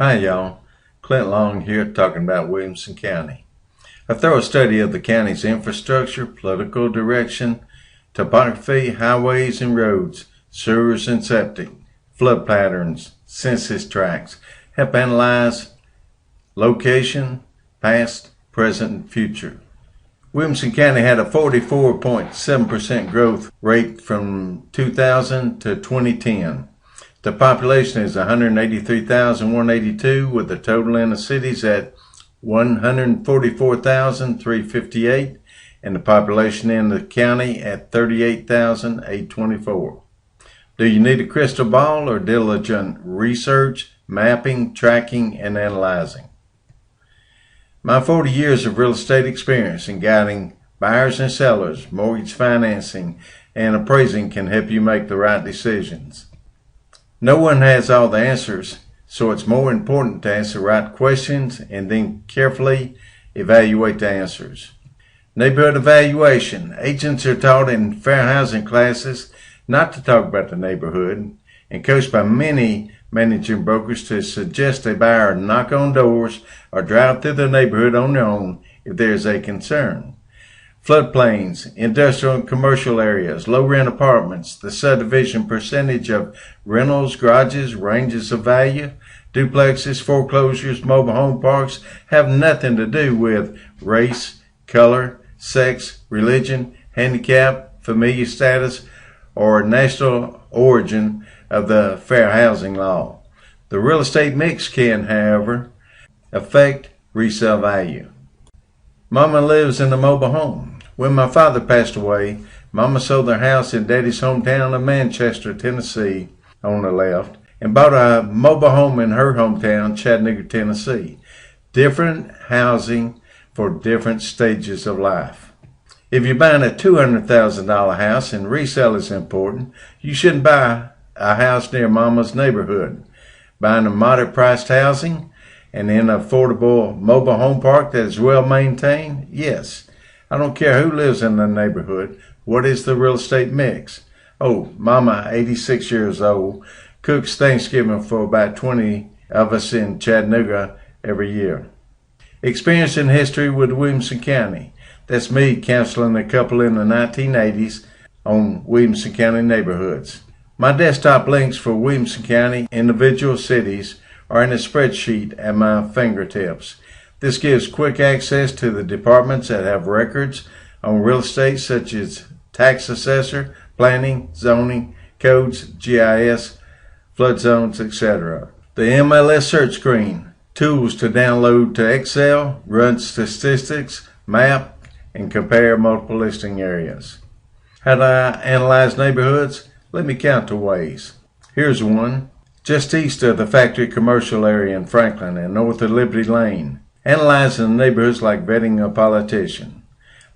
Hi y'all, Clint Long here talking about Williamson County. A thorough study of the county's infrastructure, political direction, topography, highways and roads, sewers and septic, flood patterns, census tracts help analyze location, past, present, and future. Williamson County had a 44.7% growth rate from 2000 to 2010. The population is 183,182 with the total in the cities at 144,358 and the population in the county at 38,824. Do you need a crystal ball or diligent research, mapping, tracking, and analyzing? My 40 years of real estate experience in guiding buyers and sellers, mortgage financing, and appraising can help you make the right decisions. No one has all the answers, so it's more important to ask the right questions and then carefully evaluate the answers. Neighborhood evaluation. Agents are taught in fair housing classes not to talk about the neighborhood and coached by many managing brokers to suggest a buyer knock on doors or drive through the neighborhood on their own if there is a concern. Floodplains, industrial and commercial areas, low-rent apartments, the subdivision percentage of rentals, garages, ranges of value, duplexes, foreclosures, mobile home parks have nothing to do with race, color, sex, religion, handicap, familial status, or national origin of the fair housing law. The real estate mix can, however, affect resale value. Mama lives in a mobile home. When my father passed away, Mama sold their house in Daddy's hometown of Manchester, Tennessee, on the left, and bought a mobile home in her hometown, Chattanooga, Tennessee. Different housing for different stages of life. If you're buying a $200,000 house and resale is important, you shouldn't buy a house near Mama's neighborhood. Buying a moderate-priced housing and in an affordable mobile home park that is well maintained, yes. I don't care who lives in the neighborhood. What is the real estate mix? Oh, Mama, 86 years old, cooks Thanksgiving for about 20 of us in Chattanooga every year. Experience and history with Williamson County. That's me counseling a couple in the 1980s on Williamson County neighborhoods. My desktop links for Williamson County individual cities are in a spreadsheet at my fingertips. This gives quick access to the departments that have records on real estate such as tax assessor, planning, zoning, codes, GIS, flood zones, etc. The MLS search screen, tools to download to Excel, run statistics, map, and compare multiple listing areas. How do I analyze neighborhoods? Let me count the ways. Here's one. Just east of the factory commercial area in Franklin and north of Liberty Lane. Analyzing the neighborhoods like vetting a politician.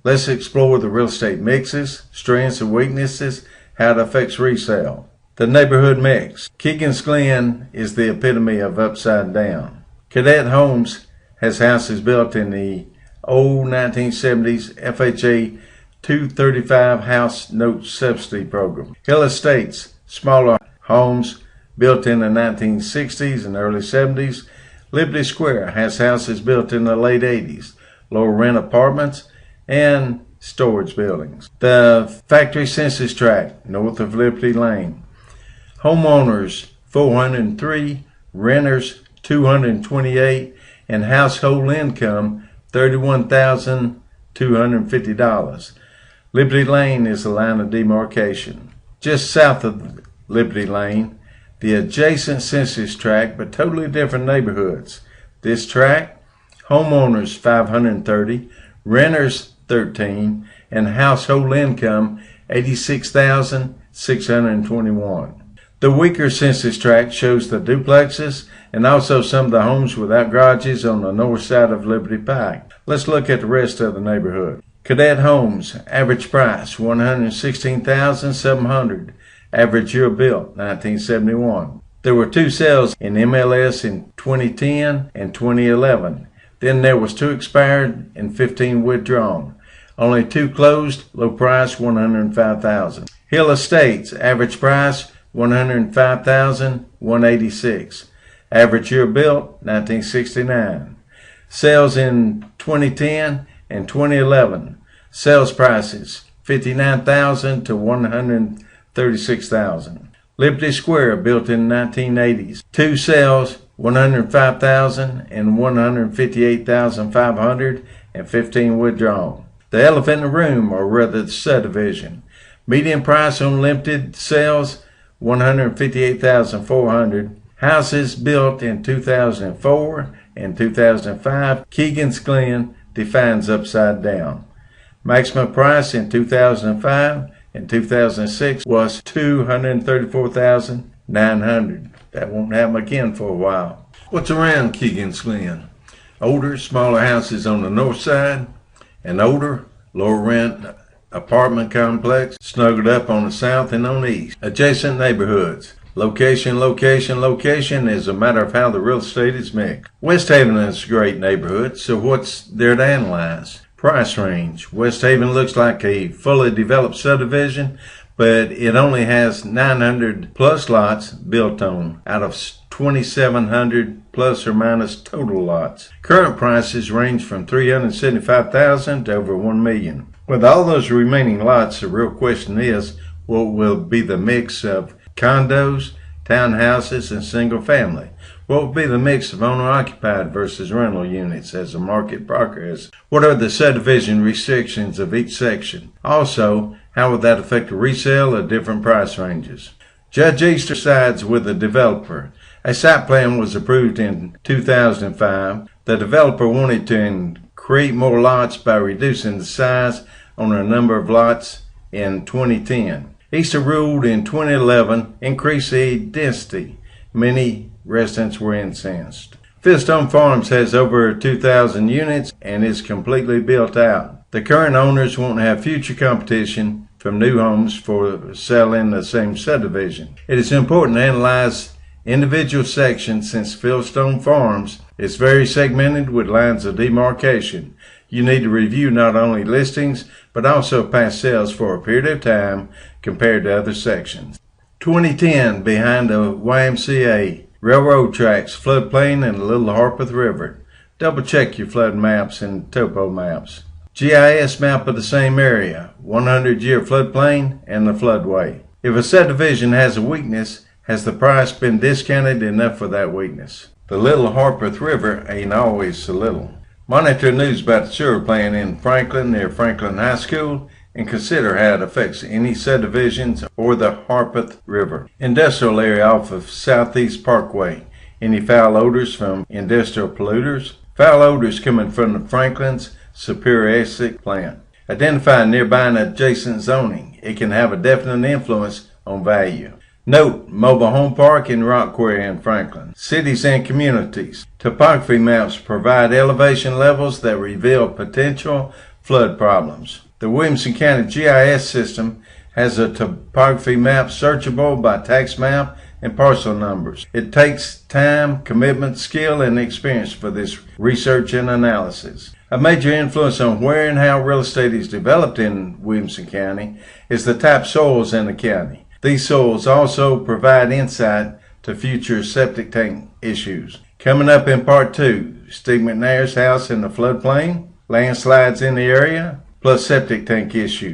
Let's explore the real estate mixes, strengths and weaknesses, how it affects resale. The neighborhood mix. Keegan's Glen is the epitome of upside down. Cadet Homes has houses built in the old 1970s FHA 235 house note subsidy program. Hill Estates, smaller homes built in the 1960s and early 70s. Liberty Square has houses built in the late 80s, lower rent apartments, and storage buildings. The factory census tract north of Liberty Lane. Homeowners 403, renters 228, and household income $31,250. Liberty Lane is the line of demarcation. Just south of Liberty Lane, the adjacent census tract, but totally different neighborhoods. This tract, homeowners 530, renters 13, and household income $86,621. The weaker census tract shows the duplexes and also some of the homes without garages on the north side of Liberty Pike. Let's look at the rest of the neighborhood. Cadet Homes, average price $116,700. Average year built, 1971. There were 2 sales in MLS in 2010 and 2011. Then there was 2 expired and 15 withdrawn. Only 2 closed, low price $105,000. Hill Estates, average price $105,186. Average year built, 1969. Sales in 2010 and 2011. Sales prices, $59,000 to $136,000. Liberty Square, built in the 1980s. 2 sales, $105,000 and $158,500, and 15 withdrawn. The Elephant in the Room, or rather the subdivision. Median price on limited sales, $158,400. Houses built in 2004 and 2005. Keegan's Glen defines upside down. Maximum price in 2005 and 2006 was $234,900. That won't happen again for a while. What's around Keegan's Glen? Older, smaller houses on the north side. An older, lower rent apartment complex snuggled up on the south and on the east. Adjacent neighborhoods. Location, location, location is a matter of how the real estate is mixed. West Haven is a great neighborhood, so what's there to analyze? Price range. West Haven looks like a fully developed subdivision, but it only has 900 plus lots built on out of 2,700 plus or minus total lots. Current prices range from $375,000 to over $1 million. With all those remaining lots, the real question is, what will be the mix of condos, townhouses, and single family? What will be the mix of owner-occupied versus rental units as the market progresses? What are the subdivision restrictions of each section? Also, how will that affect the resale at different price ranges? Judge Easter sides with the developer. A site plan was approved in 2005. The developer wanted to create more lots by reducing the size on a number of lots in 2010. Easter ruled in 2011 increase the density. Many residents were incensed. Fieldstone Farms has over 2,000 units and is completely built out. The current owners won't have future competition from new homes for sale in the same subdivision. It is important to analyze individual sections since Fieldstone Farms is very segmented with lines of demarcation. You need to review not only listings but also past sales for a period of time compared to other sections. 2010, behind the YMCA, railroad tracks, floodplain, and the Little Harpeth River. Double check your flood maps and topo maps. GIS map of the same area, 100-year floodplain, and the floodway. If a subdivision has a weakness, has the price been discounted enough for that weakness? The Little Harpeth River ain't always so little. Monitor news about the sewer plant in Franklin near Franklin High School and consider how it affects any subdivisions or the Harpeth River. Industrial area off of Southeast Parkway. Any foul odors from industrial polluters? Foul odors coming from the Franklin's Superior plant. Identify nearby and adjacent zoning. It can have a definite influence on value. Note, mobile home park and rock quarry in Franklin. Cities and communities. Topography maps provide elevation levels that reveal potential flood problems. The Williamson County GIS system has a topography map searchable by tax map and parcel numbers. It takes time, commitment, skill, and experience for this research and analysis. A major influence on where and how real estate is developed in Williamson County is the type of soils in the county. These soils also provide insight to future septic tank issues. Coming up in part 2, Steve McNair's house in the floodplain, landslides in the area, plus septic tank issues.